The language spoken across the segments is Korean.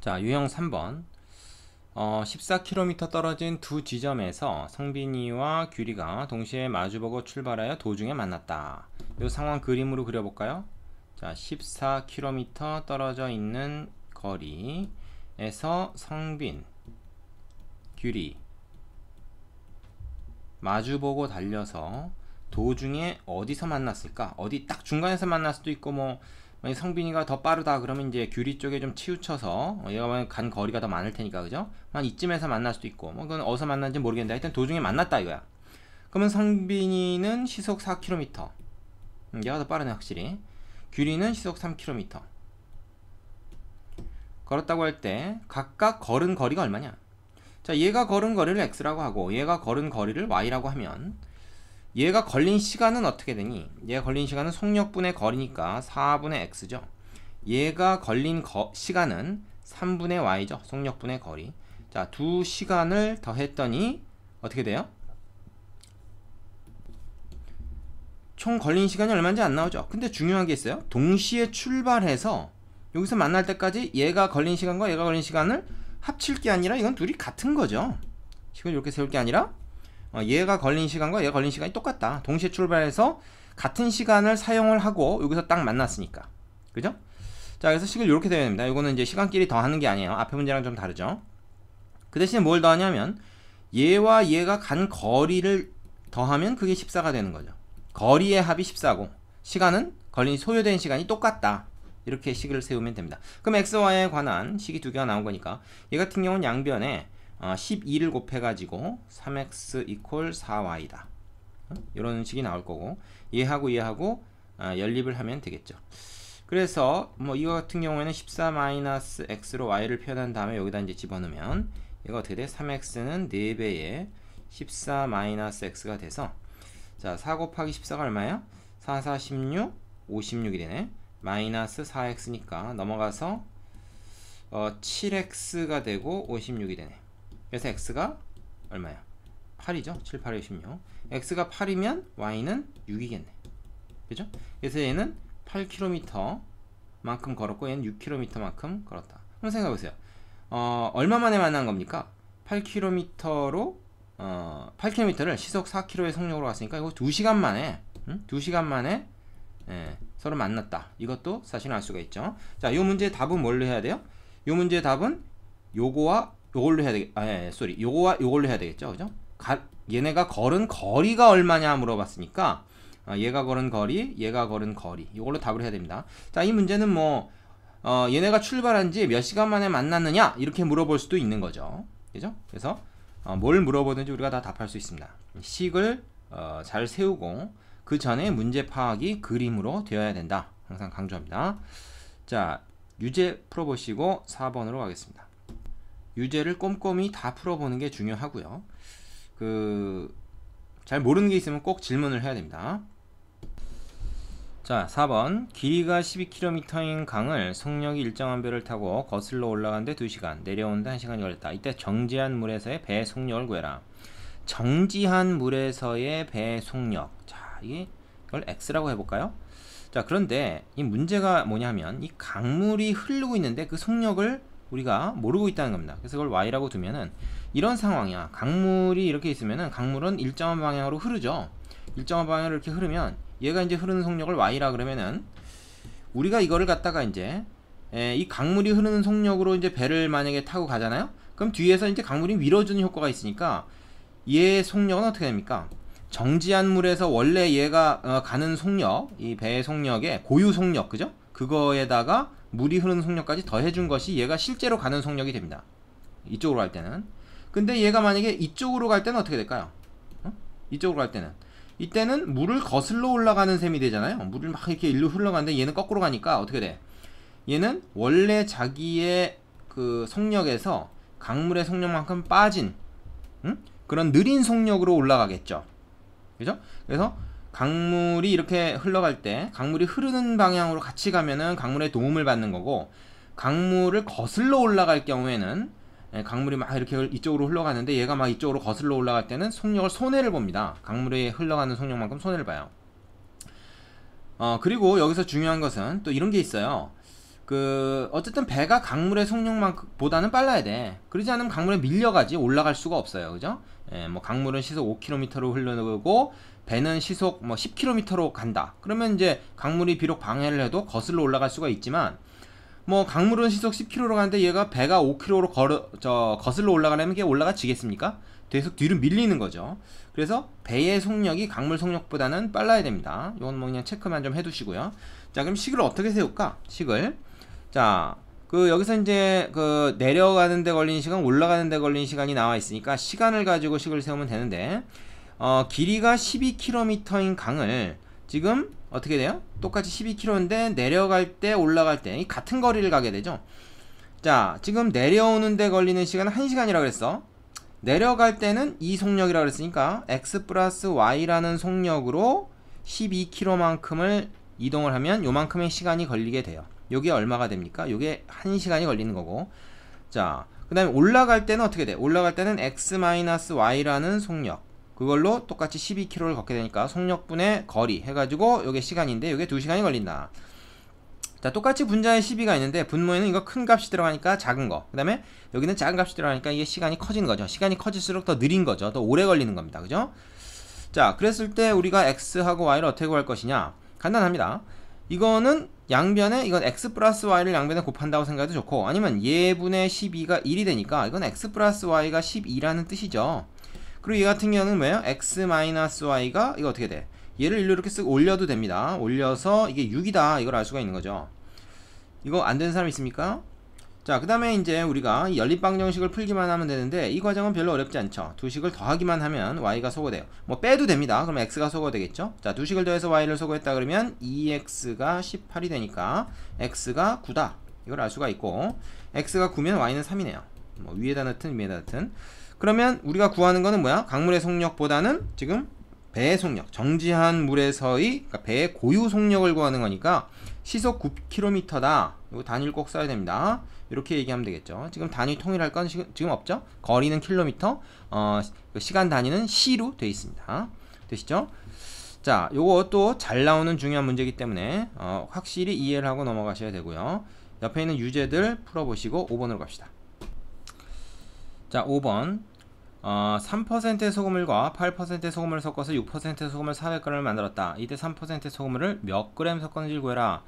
자, 유형 3번. 14km 떨어진 두 지점에서 성빈이와 규리가 동시에 마주보고 출발하여 도중에 만났다. 이 상황 그림으로 그려볼까요? 자, 14km 떨어져 있는 거리에서 성빈, 규리 마주보고 달려서 도중에 어디서 만났을까? 어디 딱 중간에서 만날 수도 있고, 만약 성빈이가 더 빠르다 그러면 이제 규리 쪽에 좀 치우쳐서 얘가 간 거리가 더 많을 테니까, 그죠? 한 이쯤에서 만날 수도 있고, 그건 어디서 만났는지 모르겠는데 하여튼 도중에 만났다 이거야. 그러면 성빈이는 시속 4km, 얘가 더 빠르네 확실히. 규리는 시속 3km 걸었다고 할 때 각각 걸은 거리가 얼마냐? 자, 얘가 걸은 거리를 x라고 하고 얘가 걸은 거리를 y라고 하면 얘가 걸린 시간은 어떻게 되니? 얘가 걸린 시간은 속력분의 거리니까 4분의 x죠. 얘가 걸린 시간은 3분의 y죠. 속력분의 거리. 자, 두 시간을 더했더니 어떻게 돼요? 총 걸린 시간이 얼마인지 안 나오죠. 근데 중요한 게 있어요. 동시에 출발해서 여기서 만날 때까지 얘가 걸린 시간과 얘가 걸린 시간을 합칠 게 아니라 이건 둘이 같은 거죠. 식을 이렇게 세울 게 아니라 얘가 걸린 시간과 얘가 걸린 시간이 똑같다. 동시에 출발해서 같은 시간을 사용을 하고 여기서 딱 만났으니까. 그죠? 자, 그래서 식을 이렇게 되어야 됩니다. 이거는 이제 시간끼리 더하는 게 아니에요. 앞에 문제랑 좀 다르죠. 그 대신에 뭘 더하냐면 얘와 얘가 간 거리를 더하면 그게 14가 되는 거죠. 거리의 합이 14고 시간은 걸린 소요된 시간이 똑같다. 이렇게 식을 세우면 됩니다. 그럼 xy에 관한 식이 두 개가 나온 거니까 얘 같은 경우는 양변에 12를 곱해가지고 3x 이퀄 4y다. 이런 식이 나올 거고 얘하고 얘하고 연립을 하면 되겠죠. 그래서 이거 같은 경우에는 14-x로 y를 표현한 다음에 여기다 이제 집어넣으면 얘가 어떻게 돼? 3x는 4배의 14-x가 돼서 자, 4 곱하기 14가 얼마예요? 4, 4, 16, 56이 되네. 마이너스 4x니까 넘어가서 7x가 되고 56이 되네. 그래서 x가 얼마야? 8이죠. 7, 8, 56. x가 8이면 y는 6이겠네. 그죠? 그래서 얘는 8km 만큼 걸었고 얘는 6km 만큼 걸었다. 한번 생각해보세요. 얼마 만에 만난 겁니까? 8km로 8km를 시속 4km의 속력으로 갔으니까 이거 2시간 만에 2시간 만에 서로 만났다. 이것도 사실 알 수가 있죠. 자, 이 문제의 답은 뭘로 해야 돼요? 이 문제의 답은 요거와 요걸로 해야 요거와 요걸로 해야 되겠죠. 그죠? 얘네가 걸은 거리가 얼마냐 물어봤으니까 얘가 걸은 거리, 얘가 걸은 거리. 이걸로 답을 해야 됩니다. 자, 이 문제는 얘네가 출발한 지 몇 시간 만에 만났느냐? 이렇게 물어볼 수도 있는 거죠. 그죠? 그래서 뭘 물어보든지 우리가 다 답할 수 있습니다. 식을 잘 세우고 그 전에 문제 파악이 그림으로 되어야 된다. 항상 강조합니다. 자, 유제 풀어보시고 4번으로 가겠습니다. 유제를 꼼꼼히 다 풀어보는 게 중요하고요. 잘 모르는 게 있으면 꼭 질문을 해야 됩니다. 자, 4번. 길이가 12km인 강을 속력이 일정한 배를 타고 거슬러 올라가는데 2시간, 내려오는데 1시간이 걸렸다. 이때 정지한 물에서의 배 속력을 구해라. 정지한 물에서의 배 속력. 자, 이걸 x라고 해볼까요? 자, 그런데 이 문제가 뭐냐면 이 강물이 흐르고 있는데 그 속력을 우리가 모르고 있다는 겁니다. 그래서 그걸 y라고 두면은 이런 상황이야. 강물이 이렇게 있으면은 강물은 일정한 방향으로 흐르죠. 일정한 방향으로 이렇게 흐르면 얘가 이제 흐르는 속력을 y라 그러면은 우리가 이거를 갖다가 이제 이 강물이 흐르는 속력으로 이제 배를 만약에 타고 가잖아요. 그럼 뒤에서 이제 강물이 밀어주는 효과가 있으니까 얘의 속력은 어떻게 됩니까? 정지한 물에서 원래 얘가 가는 속력, 이 배의 속력에 고유 속력, 그죠? 그거에다가 물이 흐르는 속력까지 더해준 것이 얘가 실제로 가는 속력이 됩니다. 이쪽으로 갈 때는. 근데 얘가 만약에 이쪽으로 갈 때는 어떻게 될까요? 이쪽으로 갈 때는 이때는 물을 거슬러 올라가는 셈이 되잖아요. 물을 막 이렇게 일로 흘러가는데 얘는 거꾸로 가니까 어떻게 돼? 얘는 원래 자기의 그 속력에서 강물의 속력만큼 빠진 그런 느린 속력으로 올라가겠죠. 그죠? 그래서 강물이 이렇게 흘러갈 때 강물이 흐르는 방향으로 같이 가면은 강물의 도움을 받는 거고, 강물을 거슬러 올라갈 경우에는 강물이 막 이렇게 이쪽으로 흘러가는데 얘가 막 이쪽으로 거슬러 올라갈 때는 속력을 손해를 봅니다. 강물에 흘러가는 속력만큼 손해를 봐요. 그리고 여기서 중요한 것은 또 이런 게 있어요. 어쨌든 배가 강물의 속력보다는 빨라야 돼. 그러지 않으면 강물에 밀려가지 올라갈 수가 없어요. 그죠? 예, 뭐 강물은 시속 5km로 흘러가고 배는 시속 뭐 10km로 간다. 그러면 이제 강물이 비록 방해를 해도 거슬러 올라갈 수가 있지만, 뭐 강물은 시속 10km로 가는데 얘가 배가 5km로 거슬러 올라가려면 이게 올라가지겠습니까? 계속 뒤로 밀리는 거죠. 그래서 배의 속력이 강물 속력보다는 빨라야 됩니다. 이건 뭐 그냥 체크만 좀 해두시고요. 자, 그럼 식을 어떻게 세울까? 식을, 자, 여기서 이제 내려가는 데 걸리는 시간, 올라가는 데 걸리는 시간이 나와 있으니까 시간을 가지고 식을 세우면 되는데, 길이가 12km인 강을 지금 어떻게 돼요? 똑같이 12km인데 내려갈 때 올라갈 때 같은 거리를 가게 되죠. 자, 지금 내려오는 데 걸리는 시간은 1시간이라고 그랬어. 내려갈 때는 이 속력이라고 그랬으니까 x 플러스 y라는 속력으로 12km만큼을 이동을 하면 요만큼의 시간이 걸리게 돼요. 요게 얼마가 됩니까? 요게 1시간이 걸리는 거고. 자, 그 다음에 올라갈 때는 어떻게 돼? 올라갈 때는 x-y라는 속력, 그걸로 똑같이 12km를 걷게 되니까 속력분의 거리 해가지고 요게 시간인데 요게 2시간이 걸린다. 자, 똑같이 분자에 12가 있는데 분모에는 이거 큰 값이 들어가니까 작은 거, 그 다음에 여기는 작은 값이 들어가니까 이게 시간이 커지는 거죠. 시간이 커질수록 더 느린 거죠. 더 오래 걸리는 겁니다. 그죠? 자, 그랬을 때 우리가 x하고 y를 어떻게 구할 것이냐? 간단합니다. 이거는 양변에, 이건 x 플러스 y를 양변에 곱한다고 생각해도 좋고, 아니면 얘분의 12가 1이 되니까 이건 x 플러스 y가 12라는 뜻이죠. 그리고 얘 같은 경우는 뭐예요? x 마이너스 y가 이거 어떻게 돼? 얘를 일로 이렇게 쓱 올려도 됩니다. 올려서 이게 6이다 이걸 알 수가 있는 거죠. 이거 안 되는 사람 있습니까? 자, 그 다음에 이제 우리가 이 연립방 정식을 풀기만 하면 되는데, 이 과정은 별로 어렵지 않죠. 두 식을 더하기만 하면 y가 소거돼요. 뭐 빼도 됩니다. 그러면 x가 소거되겠죠. 자, 두 식을 더해서 y를 소거했다 그러면 2x가 18이 되니까 x가 9다 이걸 알 수가 있고, x가 9면 y는 3이네요. 뭐 위에다 넣든 위에다 넣든. 그러면 우리가 구하는 거는 뭐야? 강물의 속력보다는 지금 배의 속력, 정지한 물에서의, 그러니까 배의 고유 속력을 구하는 거니까 시속 9km다. 이거 단위를 꼭 써야 됩니다. 이렇게 얘기하면 되겠죠. 지금 단위 통일할 건 지금 없죠. 거리는 킬로미터, 시간 단위는 C로 되어 있습니다. 되시죠? 자, 요거 또 잘 나오는 중요한 문제이기 때문에 확실히 이해를 하고 넘어가셔야 되고요. 옆에 있는 유제들 풀어보시고 5번으로 갑시다. 자, 5번. 3%의 소금물과 8%의 소금물을 섞어서 6%의 소금을 400g을 만들었다. 이때 3%의 소금물을 몇 그램 섞었는지 구해라.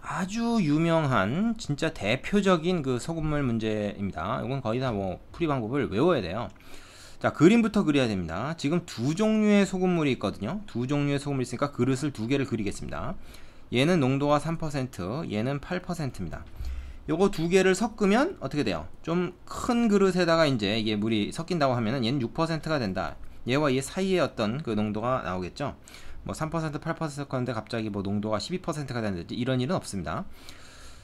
아주 유명한 진짜 대표적인 그 소금물 문제입니다. 이건 거의 다 뭐 풀이 방법을 외워야 돼요. 자, 그림부터 그려야 됩니다. 지금 두 종류의 소금물이 있거든요. 두 종류의 소금물이 있으니까 그릇을 두 개를 그리겠습니다. 얘는 농도가 3%, 얘는 8%입니다. 요거 두 개를 섞으면 어떻게 돼요? 좀 큰 그릇에다가 이제 이게 물이 섞인다고 하면은 얘는 6%가 된다. 얘와 얘 사이에 어떤 그 농도가 나오겠죠. 뭐 3%, 8% 섞었는데 갑자기 뭐 농도가 12%가 된다든지 이런 일은 없습니다.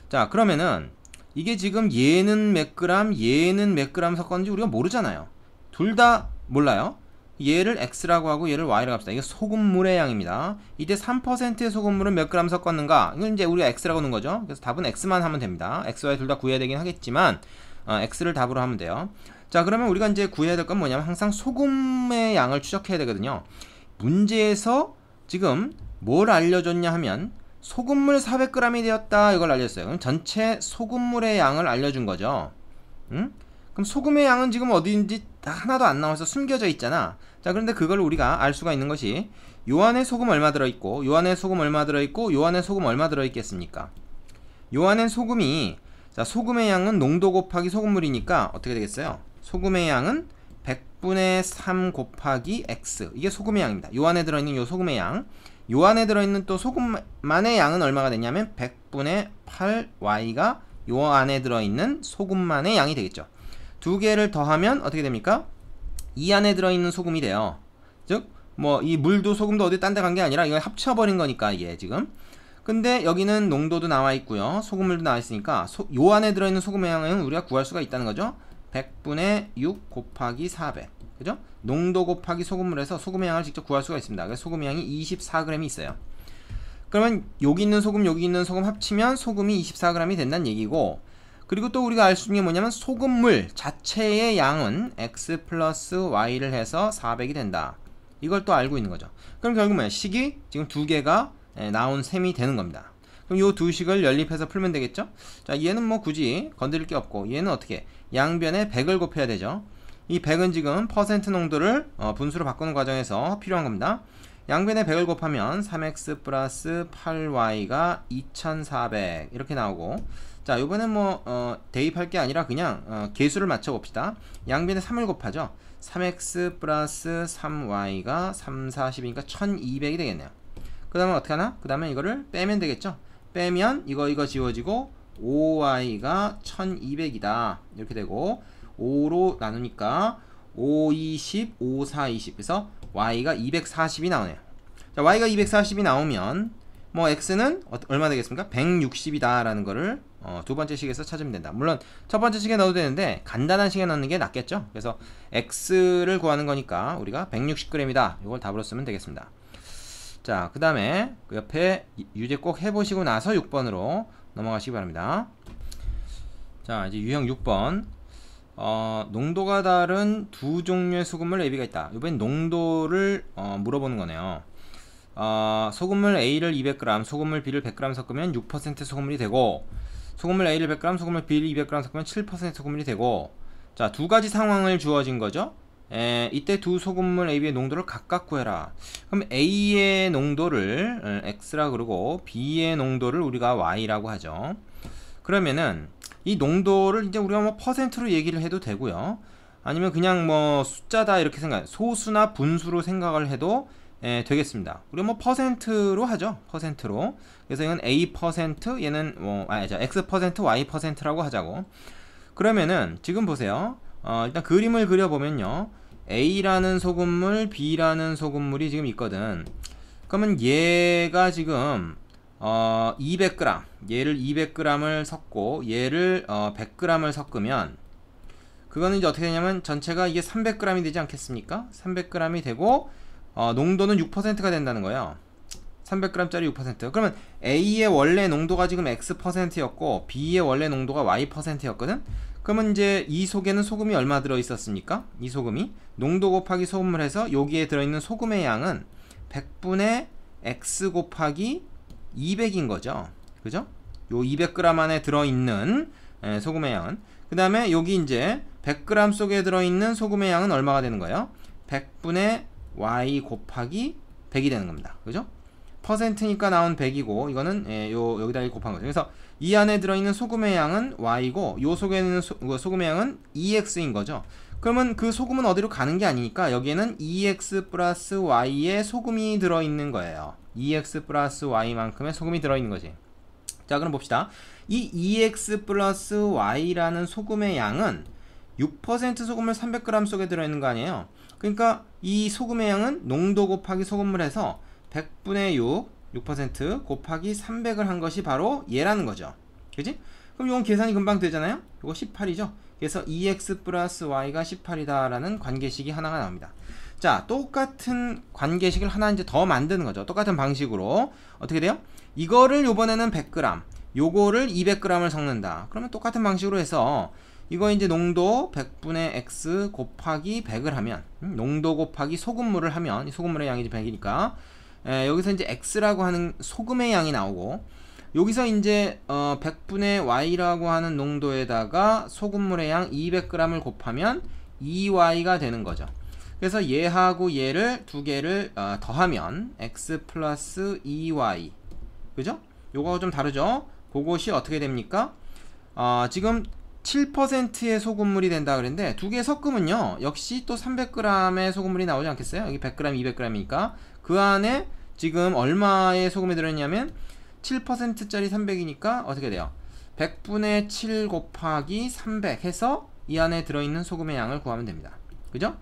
자, 그러면은 이게 지금 얘는 몇 그램, 얘는 몇 그램 섞었는지 우리가 모르잖아요. 둘 다 몰라요. 얘를 x라고 하고 얘를 y라고 합시다. 이게 소금물의 양입니다. 이때 3%의 소금물은 몇 그램 섞었는가? 이건 이제 우리가 x라고 하는 거죠. 그래서 답은 x만 하면 됩니다. x, y 둘 다 구해야 되긴 하겠지만 x를 답으로 하면 돼요. 자, 그러면 우리가 이제 구해야 될 건 뭐냐면 항상 소금의 양을 추적해야 되거든요. 문제에서 지금 뭘 알려줬냐 하면 소금물 400g이 되었다 이걸 알려줬어요. 그럼 전체 소금물의 양을 알려준 거죠. 응? 그럼 소금의 양은 지금 어디인지 하나도 안 나와서 숨겨져 있잖아. 자, 그런데 그걸 우리가 알 수가 있는 것이 요 안에 소금 얼마 들어있고 요 안에 소금 얼마 들어있고 요 안에 소금 얼마 들어있겠습니까? 요 안에 소금이, 자, 소금의 양은 농도 곱하기 소금물이니까 어떻게 되겠어요? 소금의 양은 100분의 3 곱하기 x, 이게 소금의 양입니다. 요 안에 들어있는 요 소금의 양, 요 안에 들어있는 또 소금만의 양은 얼마가 되냐면 100분의 8y가 요 안에 들어있는 소금만의 양이 되겠죠. 두 개를 더하면 어떻게 됩니까? 이 안에 들어있는 소금이 돼요. 즉 뭐 이 물도 소금도 어디 딴 데 간 게 아니라 이거 합쳐버린 거니까 이게 지금. 근데 여기는 농도도 나와 있고요, 소금물도 나와 있으니까 요 안에 들어있는 소금의 양은 우리가 구할 수가 있다는 거죠. 100분의 6 곱하기 400, 그죠? 농도 곱하기 소금물에서 소금의 양을 직접 구할 수가 있습니다. 그래서 소금의 양이 24g이 있어요. 그러면 여기 있는 소금 여기 있는 소금 합치면 소금이 24g이 된다는 얘기고, 그리고 또 우리가 알 수 있는 게 뭐냐면 소금물 자체의 양은 x 플러스 y를 해서 400이 된다. 이걸 또 알고 있는 거죠. 그럼 결국 뭐야? 식이 지금 두 개가 나온 셈이 되는 겁니다. 그럼 요 두 식을 연립해서 풀면 되겠죠? 자, 얘는 뭐 굳이 건드릴 게 없고, 얘는 어떻게? 양변에 100을 곱해야 되죠. 이 100은 지금 퍼센트 농도를 분수로 바꾸는 과정에서 필요한 겁니다. 양변에 100을 곱하면 3x 플러스 8y가 2400 이렇게 나오고, 자, 요번엔 뭐 대입할 게 아니라 그냥 계수를 맞춰 봅시다. 양변에 3을 곱하죠. 3x 플러스 3y가 3, 40이니까 1200이 되겠네요. 그 다음에 어떻게 하나? 그 다음에 이거를 빼면 되겠죠. 빼면 이거 지워지고 5y가 1200이다 이렇게 되고, 5로 나누니까 5, 20, 5, 4, 20 그래서 y가 240이 나오네요. 자, y가 240이 나오면 뭐 x는 얼마 되겠습니까? 160이다 라는 거를 두 번째 식에서 찾으면 된다. 물론 첫 번째 식에 넣어도 되는데 간단한 식에 넣는 게 낫겠죠. 그래서 x를 구하는 거니까 우리가 160g이다 이걸 답으로 쓰면 되겠습니다. 자, 그 다음에 그 옆에 유제 꼭 해보시고 나서 6번으로 넘어가시기 바랍니다. 자, 이제 유형 6번. 농도가 다른 두 종류의 소금물 A가 있다. 이번엔 농도를 물어보는 거네요. 소금물 A를 200g, 소금물 B를 100g 섞으면 6% 소금물이 되고, 소금물 A를 100g, 소금물 B를 200g 섞으면 7% 소금물이 되고, 자, 두 가지 상황을 주어진 거죠. 이때 두 소금물 AB의 농도를 각각 구해라. 그럼 A의 농도를 X라 그러고 B의 농도를 우리가 Y라고 하죠. 그러면은 이 농도를 이제 우리가 뭐 퍼센트로 얘기를 해도 되고요. 아니면 그냥 뭐 숫자다 이렇게 소수나 분수로 생각을 해도 되겠습니다. 우리가 뭐 퍼센트로 하죠. 퍼센트로. 그래서 이건 A 퍼센트, 얘는 X 퍼센트, Y 퍼센트라고 하자고. 그러면은 지금 보세요. 일단 그림을 그려보면요. A라는 소금물, B라는 소금물이 지금 있거든. 그러면 얘가 지금 200g, 얘를 200g을 섞고 얘를 100g을 섞으면 그거는 이제 어떻게 되냐면 전체가 이게 300g이 되지 않겠습니까? 300g이 되고 농도는 6%가 된다는 거예요. 300g짜리 6%. 그러면 A의 원래 농도가 지금 X%였고 B의 원래 농도가 Y%였거든. 그러면 이제 이 속에는 소금이 얼마 들어 있었습니까? 이 소금이 농도 곱하기 소금을 해서 여기에 들어있는 소금의 양은 100분의 X 곱하기 200인 거죠. 그죠? 요 200g 안에 들어있는 소금의 양은, 그 다음에 여기 이제 100g 속에 들어있는 소금의 양은 얼마가 되는 거예요? 100분의 Y 곱하기 100이 되는 겁니다. 그죠? 퍼센트니까 나온 100이고 이거는 여기다 곱한 거죠. 그래서 이 안에 들어있는 소금의 양은 Y고 요 속에 있는 소금의 양은 EX인 거죠. 그러면 그 소금은 어디로 가는 게 아니니까 여기에는 EX 플러스 Y의 소금이 들어있는 거예요. EX 플러스 Y만큼의 소금이 들어있는 거지. 자, 그럼 봅시다. 이 EX 플러스 Y라는 소금의 양은 6% 소금물 300g 속에 들어있는 거 아니에요. 그러니까 이 소금의 양은 농도 곱하기 소금물 해서 100분의 6% 곱하기 300을 한 것이 바로 얘라는 거죠. 그지? 그럼 이건 계산이 금방 되잖아요. 이거 18이죠. 그래서 EX 플러스 Y가 18이다 라는 관계식이 하나가 나옵니다. 자, 똑같은 관계식을 하나 이제 더 만드는 거죠. 똑같은 방식으로 어떻게 돼요? 이거를 요번에는 100g, 요거를 200g을 섞는다. 그러면 똑같은 방식으로 해서 이거 이제 농도 100분의 X 곱하기 100을 하면, 농도 곱하기 소금물을 하면, 소금물의 양이 100이니까 여기서 이제 X라고 하는 소금의 양이 나오고, 여기서 이제 100분의 Y라고 하는 농도에다가 소금물의 양 200g을 곱하면 2Y가 되는 거죠. 그래서 얘하고 얘를 두 개를 더하면 X 플러스 2Y, 그죠? 요거 좀 다르죠? 그것이 어떻게 됩니까? 지금 7%의 소금물이 된다 그랬는데 두 개 섞으면요 역시 또 300g의 소금물이 나오지 않겠어요? 여기 100g, 200g이니까 그 안에 지금 얼마의 소금이 들어있냐면 7%짜리 300이니까 어떻게 돼요? 100분의 7 곱하기 300 해서 이 안에 들어있는 소금의 양을 구하면 됩니다. 그죠?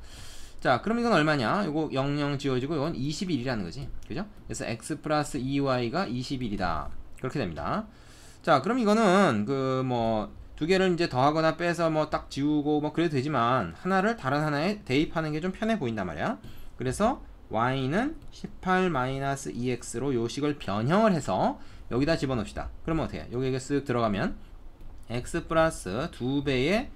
자, 그럼 이건 얼마냐? 이거 00 지워지고 이건 21이라는 거지. 그죠? 그래서 x 플러스 2y가 21이다. 그렇게 됩니다. 자, 그럼 이거는 그 뭐 두 개를 이제 더하거나 빼서 뭐 딱 지우고 뭐 그래도 되지만 하나를 다른 하나에 대입하는 게 좀 편해 보인단 말이야. 그래서 y는 18-2x로 요 식을 변형을 해서 여기다 집어넣읍시다. 그러면 어떻게 해? 여기에 쓱 들어가면 x 플러스 2배의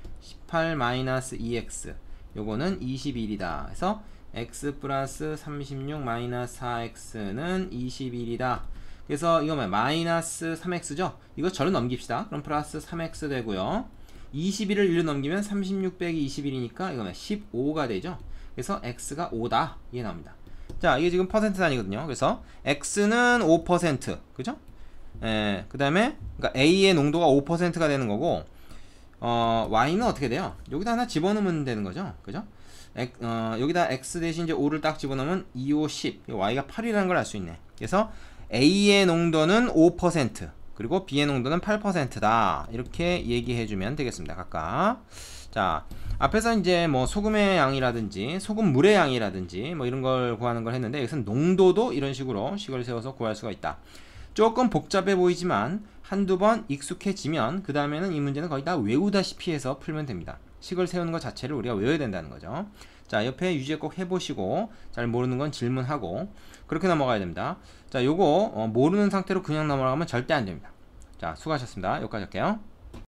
18-2x 요거는 21이다. 그래서 x 플러스 36 마이너스 4x는 21이다. 그래서 이거 뭐야? 마이너스 3x죠? 이거 절로 넘깁시다. 그럼 플러스 3x 되고요. 21을 1로 넘기면 36 빼기 21이니까 이거 뭐야? 15가 되죠? 그래서 x가 5다. 이게 나옵니다. 자, 이게 지금 퍼센트 단위거든요. 그래서 x는 5%, 그죠? 예, 그 다음에 그러니까 A의 농도가 5%가 되는 거고, Y는 어떻게 돼요? 여기다 하나 집어넣으면 되는 거죠, 그죠? 여기다 X 대신 이제 5를 딱 집어넣으면 2, 5, 10, Y가 8이라는 걸 알 수 있네. 그래서 A의 농도는 5%, 그리고 B의 농도는 8%다. 이렇게 얘기해주면 되겠습니다, 각각. 자, 앞에서 이제 뭐 소금의 양이라든지 소금물의 양이라든지 뭐 이런 걸 구하는 걸 했는데, 여기서는 농도도 이런 식으로 식을 세워서 구할 수가 있다. 조금 복잡해 보이지만 한두 번 익숙해지면 그 다음에는 이 문제는 거의 다 외우다시피 해서 풀면 됩니다. 식을 세우는 것 자체를 우리가 외워야 된다는 거죠. 자, 옆에 유제 꼭 해보시고 잘 모르는 건 질문하고 그렇게 넘어가야 됩니다. 자, 요거 모르는 상태로 그냥 넘어가면 절대 안 됩니다. 자, 수고하셨습니다. 여기까지 할게요.